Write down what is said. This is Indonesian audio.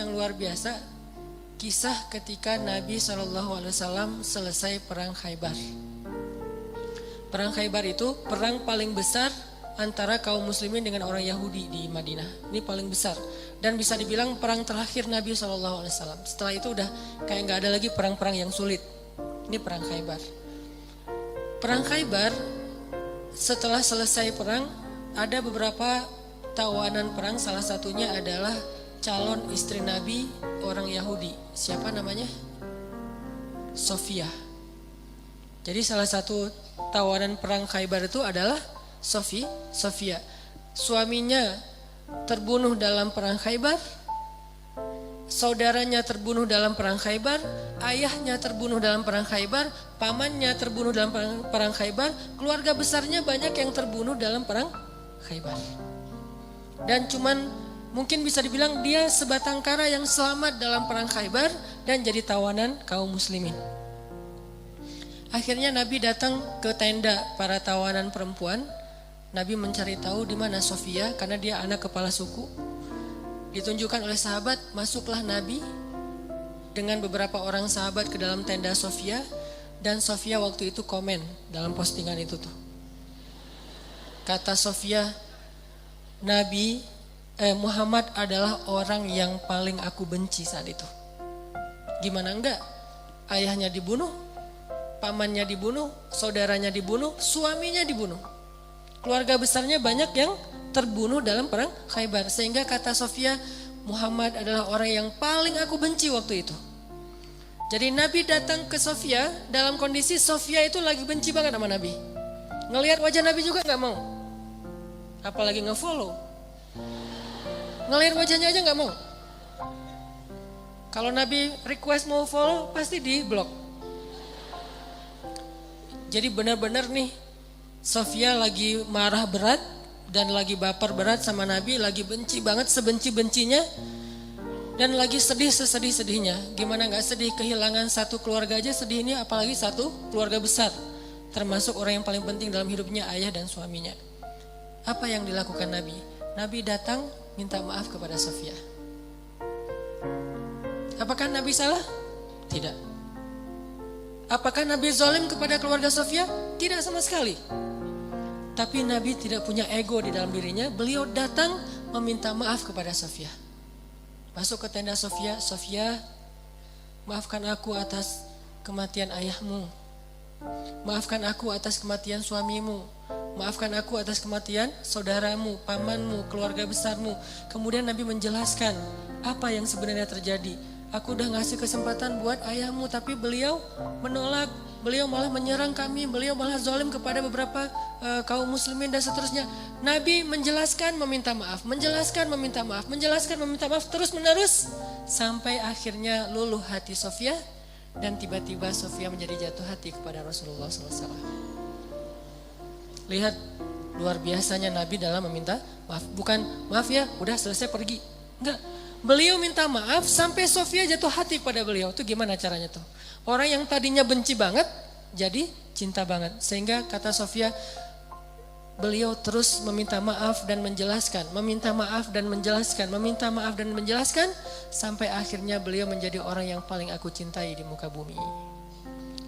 yang luar biasa, kisah ketika Nabi SAW selesai perang Khaybar. Perang Khaybar itu perang paling besar antara kaum muslimin dengan orang Yahudi di Madinah. Ini paling besar dan bisa dibilang perang terakhir Nabi SAW. Setelah itu udah kayak nggak ada lagi perang-perang yang sulit. Ini perang Khaybar. Perang Khaybar, setelah selesai perang ada beberapa tawanan perang. Salah satunya adalah calon istri Nabi, orang Yahudi. Siapa namanya? Sofia. Jadi salah satu tawanan perang Khaybar itu adalah Sofia. Suaminya terbunuh dalam perang Khaybar, saudaranya terbunuh dalam perang Khaybar, ayahnya terbunuh dalam perang Khaybar, pamannya terbunuh dalam perang Khaybar, keluarga besarnya banyak yang terbunuh dalam perang Khaybar. Dan cuman mungkin bisa dibilang dia sebatang kara yang selamat dalam perang Khaybar dan jadi tawanan kaum muslimin. Akhirnya Nabi datang ke tenda para tawanan perempuan. Nabi mencari tahu di mana Sofia karena dia anak kepala suku. Ditunjukkan oleh sahabat, masuklah Nabi dengan beberapa orang sahabat ke dalam tenda Sofia, dan Sofia waktu itu komen dalam postingan itu tuh. Kata Sofia, Muhammad adalah orang yang paling aku benci saat itu. Gimana enggak? Ayahnya dibunuh, pamannya dibunuh, saudaranya dibunuh, suaminya dibunuh. Keluarga besarnya banyak yang terbunuh dalam perang Khaybar. Sehingga kata Sofia, Muhammad adalah orang yang paling aku benci waktu itu. Jadi Nabi datang ke Sofia dalam kondisi Sofia itu lagi benci banget sama Nabi. Ngelihat wajah Nabi juga gak mau. Apalagi nge-follow. Ngelihat wajahnya aja gak mau. Kalau Nabi request mau follow, pasti di blok. Jadi benar-benar nih, Sofia lagi marah berat dan lagi baper berat sama Nabi, lagi benci banget sebenci-bencinya dan lagi sedih sesedih-sedihnya. Gimana gak sedih, kehilangan satu keluarga aja sedih, ini apalagi satu keluarga besar, termasuk orang yang paling penting dalam hidupnya, ayah dan suaminya. Apa yang dilakukan Nabi? Nabi datang minta maaf kepada Sofia. Apakah Nabi salah? Tidak. Apakah Nabi zalim kepada keluarga Sofia? Tidak sama sekali. Tapi Nabi tidak punya ego di dalam dirinya. Beliau datang meminta maaf kepada Sofia. Masuk ke tenda Sofia. Sofia, maafkan aku atas kematian ayahmu. Maafkan aku atas kematian suamimu. Maafkan aku atas kematian saudaramu, pamanmu, keluarga besarmu. Kemudian Nabi menjelaskan apa yang sebenarnya terjadi. Aku udah ngasih kesempatan buat ayahmu, tapi beliau menolak. Beliau malah menyerang kami, beliau malah zalim kepada beberapa kaum muslimin dan seterusnya. Nabi menjelaskan, meminta maaf, menjelaskan, meminta maaf, menjelaskan, meminta maaf, terus menerus. Sampai akhirnya luluh hati Sofia dan tiba-tiba Sofia menjadi jatuh hati kepada Rasulullah SAW. Lihat luar biasanya Nabi dalam meminta maaf. Bukan maaf ya, udah selesai pergi. Enggak. Beliau minta maaf sampai Sofia jatuh hati pada beliau. Itu gimana caranya tuh? Orang yang tadinya benci banget jadi cinta banget. Sehingga kata Sofia, beliau terus meminta maaf dan menjelaskan, meminta maaf dan menjelaskan, meminta maaf dan menjelaskan, sampai akhirnya beliau menjadi orang yang paling aku cintai di muka bumi.